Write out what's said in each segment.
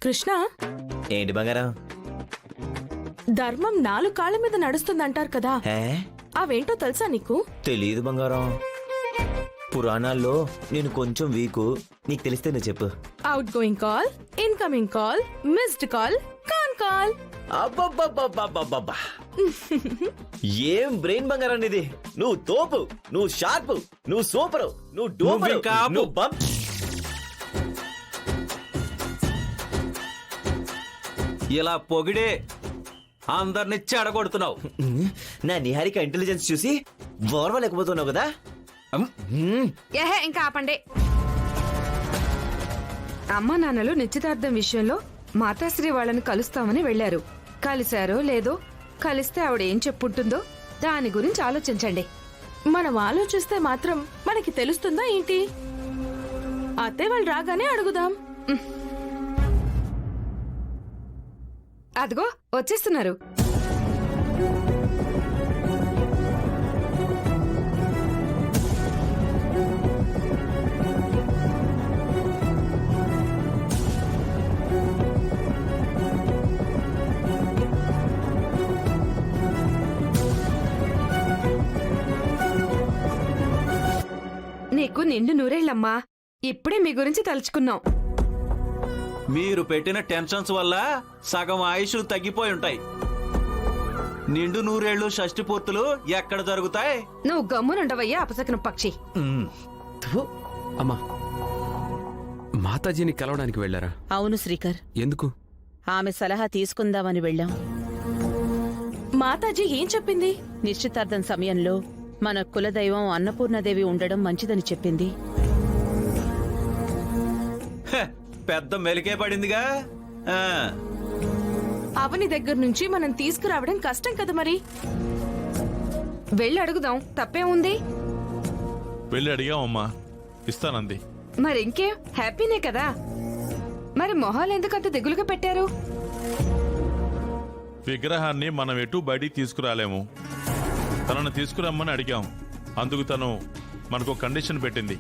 కృష్ణ, ఏంటి బంగారం? ధర్మం 4 కాళ్ళ మీద నడుస్తుందంటారు కదా, అవేంటో తెలుసా నీకు? తెలీదు బంగారం. పురాణాల్లో నేను కొంచెం వీకు, నీకు తెలిస్తే నువ్వు చెప్పు. Outgoing call, incoming call, missed call, con call. అబ్బబ్బబ్బబ్బబ్బబ్బా! ఏం బ్రెయిన్ బంగారం ఇది! నువ్వు తోపు, నువ్వు షార్ప్, నువ్వు సూపర్, నువ్వు డోపర్, నువ్వు బంప్. ఇలా పొగిడే అందరిని చెడగొడుతున్నావు. నా నిహారిక ఇంటెలిజెన్స్ చూసి ఓర్వలేకపోతున్నావు కదా? ఏహే, ఇంకా ఆపండి. అమ్మా నాన్నలు నిశ్చితార్థం విషయంలో మాతాశ్రీ వాళ్ళని కలుస్తామని వెళ్లారు. కలిశారో లేదో, కలిస్తే ఆవిడ ఏం చెప్పుంటుందో దాని గురించి ఆలోచించండి. మనం ఆలోచిస్తే మాత్రం మనకి తెలుస్తుందా ఏంటి? అత్తే వాళ్ళు రాగానే అడుగుదాం. అదిగో వచ్చేస్తున్నారు. నీకు నిండు నూరేళ్లమ్మా. ఇప్పుడే మీ గురించి తలుచుకున్నాం. మీరు పెట్టిన టెన్షన్స్ వల్ల సగం ఆయుష్లు తగ్గిపోయి ఉంటాయి. నిండు నూరేళ్లు షష్టి పూర్తులు ఎక్కడ జరుగుతాయి? నువ్వు గమ్మునుండవయ్యా అపసకన పక్షి. అమ్మా, మాతాజీని కలవడానికి వెళ్లారా? అవును శ్రీకర్. ఎందుకు? ఆమె సలహా తీసుకుందామని వెళ్ళాం. మాతాజీ ఏం చెప్పింది? నిశ్చితార్థం సమయంలో మన కులదైవం అన్నపూర్ణదేవి ఉండడం మంచిదని చెప్పింది. పెద్ద మెలికే పడిందిగా. అవని దగ్గర నుంచి మనం తీసుకురావడం కష్టం కదా మరి. వెళ్ళి అడుగుదాం, తప్పే ఉంది. వెళ్ళి అడిగామమ్మా, ఇస్తానంది. మరింకే, హ్యాపీనే కదా. మరి మొహాలు ఎందుకంత దిగులుగా పెట్టారు? విగ్రహాన్ని మనం ఎటు బయటికి తీసుకురాలేము. తనను తీసుకురమ్మని అడిగాం. అందుకు తను మనకు కండిషన్ పెట్టింది.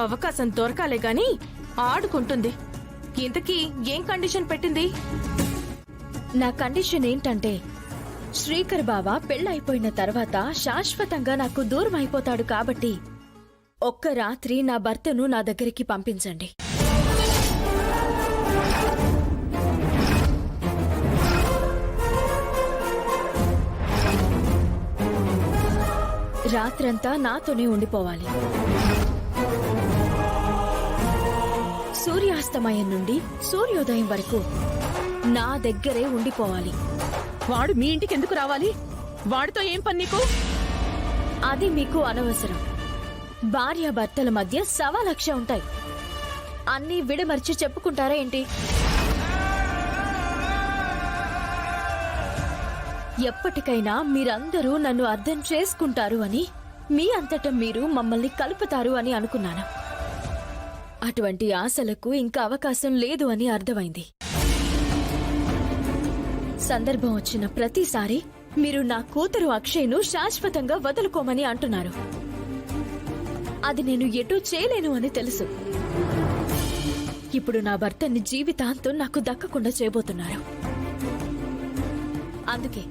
అవకాశం దొరకాలే గాని ఆడుకుంటుంది. ఇంతకీ ఏం కండిషన్ పెట్టింది? నా కండిషన్ ఏంటంటే, శ్రీకర్ బావ పెళ్ళైపోయిన తర్వాత శాశ్వతంగా నాకు దూరం అయిపోతాడు కాబట్టి ఒక్క రాత్రి నా భర్తను నా దగ్గరికి పంపించండి. రాత్రంతా నాతోనే ఉండిపోవాలి. సూర్యాస్తమయం నుండి సూర్యోదయం వరకు నా దగ్గరే ఉండిపోవాలి. వాడు మీ ఇంటికి ఎందుకు రావాలి? వాడితో ఏం పని నీకు? అది మీకు అనవసరం. భార్యాభర్తల మధ్య 1,00,000 ఉంటాయి. అన్నీ విడమర్చి చెప్పుకుంటారా ఏంటి? ఎప్పటికైనా మీరందరూ నన్ను అర్థం చేసుకుంటారు అని, మీ అంతటా మీరు మమ్మల్ని కలుపుతారు అని అనుకున్నాను. అటువంటి ఆశలకు ఇంకా అవకాశం లేదు అని అర్థమైంది. సందర్భం వచ్చిన ప్రతిసారి మీరు నా కూతురు అక్షయ్ను శాశ్వతంగా వదులుకోమని అంటున్నారు. అది నేను ఎటూ చేయలేను అని తెలుసు. ఇప్పుడు నా భర్తని జీవితాంతం నాకు దక్కకుండా చేయబోతున్నారు. అందుకే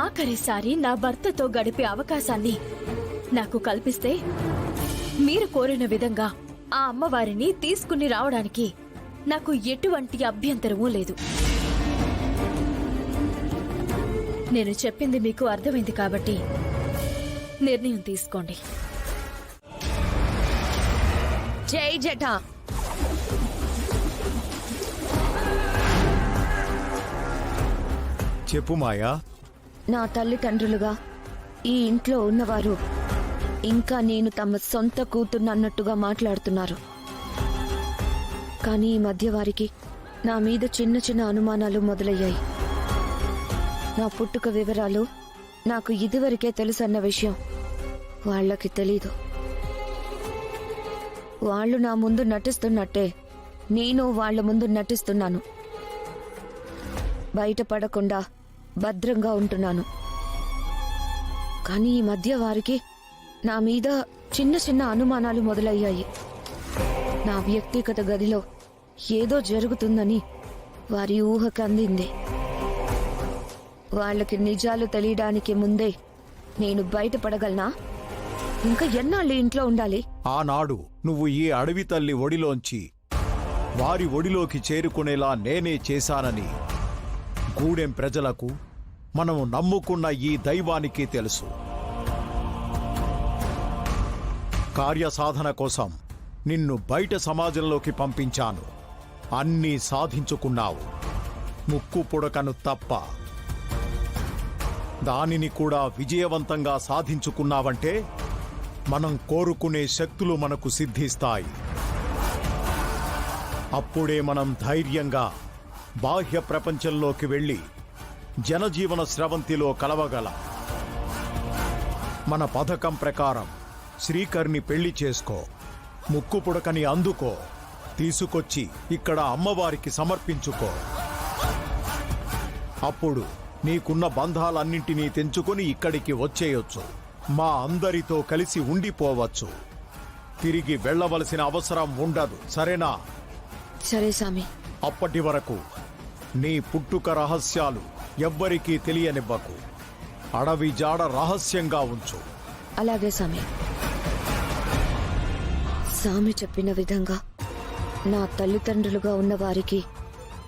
ఆఖరిసారి నా భర్తతో గడిపే అవకాశాన్ని నాకు కల్పిస్తే మీరు కోరిన విధంగా ఆ అమ్మవారిని తీసుకుని రావడానికి నాకు ఎటువంటి అభ్యంతరమూ లేదు. నేను చెప్పింది మీకు అర్థమైంది కాబట్టి నిర్ణయం తీసుకోండి. జై జటా. చెప్పు మాయా. నా తల్లిదండ్రులుగా ఈ ఇంట్లో ఉన్నవారు ఇంకా నేను తమ సొంత కూతుర్నన్నట్టుగా మాట్లాడుతున్నారు. కానీ ఈ మధ్య వారికి నా మీద చిన్న చిన్న అనుమానాలు మొదలయ్యాయి. నా పుట్టుక వివరాలు నాకు ఇదివరకే తెలుసన్న విషయం వాళ్ళకి తెలీదు. వాళ్ళు నా ముందు నటిస్తున్నట్టే నేను వాళ్ళ ముందు నటిస్తున్నాను. బయటపడకుండా భద్రంగా ఉంటున్నాను. కానీ ఈ మధ్య వారికి నా మీద చిన్న చిన్న అనుమానాలు మొదలయ్యాయి. నా వ్యక్తిగత గదిలో ఏదో జరుగుతుందని వారి ఊహకు అందింది. వాళ్ళకి నిజాలు తెలియడానికి ముందే నేను బయటపడగలనా? ఇంకా ఎన్నాళ్ళు ఇంట్లో ఉండాలి? ఆనాడు నువ్వు ఈ అడవి తల్లి ఒడిలోంచి వారి ఒడిలోకి చేరుకునేలా నేనే చేశానని గూడెం ప్రజలకు, మనము నమ్ముకున్న ఈ దైవానికి తెలుసు. కార్యసాధన కోసం నిన్ను బయట సమాజంలోకి పంపించాను. అన్నీ సాధించుకున్నావు, ముక్కు పుడకను తప్ప. దానిని కూడా విజయవంతంగా సాధించుకున్నావంటే మనం కోరుకునే శక్తులు మనకు సిద్ధిస్తాయి. అప్పుడే మనం ధైర్యంగా బాహ్య ప్రపంచంలోకి వెళ్ళి జనజీవన స్రవంతిలో కలవగలం. మన పథకం ప్రకారం శ్రీకర్ని పెళ్లి చేసుకో, ముక్కు పుడకని అందుకో, తీసుకొచ్చి ఇక్కడ అమ్మవారికి సమర్పించుకో. అప్పుడు నీకున్న బంధాలన్నింటినీ తెంచుకొని ఇక్కడికి వచ్చేయొచ్చు. మా అందరితో కలిసి ఉండిపోవచ్చు. తిరిగి వెళ్ళవలసిన అవసరం ఉండదు, సరేనా? సరే సామి. అప్పటి వరకు నీ పుట్టుక రహస్యాలు ఎవ్వరికీ తెలియనివ్వకు. అడవి జాడ రహస్యంగా ఉంచు. అలాగే సామి. సామి చెప్పిన విధంగా నా తల్లిదండ్రులుగా ఉన్న వారికి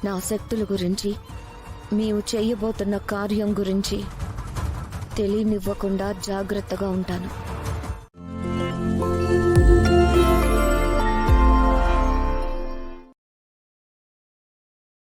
నా శక్తుల గురించి, మేము చేయబోతున్న కార్యం గురించి తెలియనివ్వకుండా జాగ్రత్తగా ఉంటాను.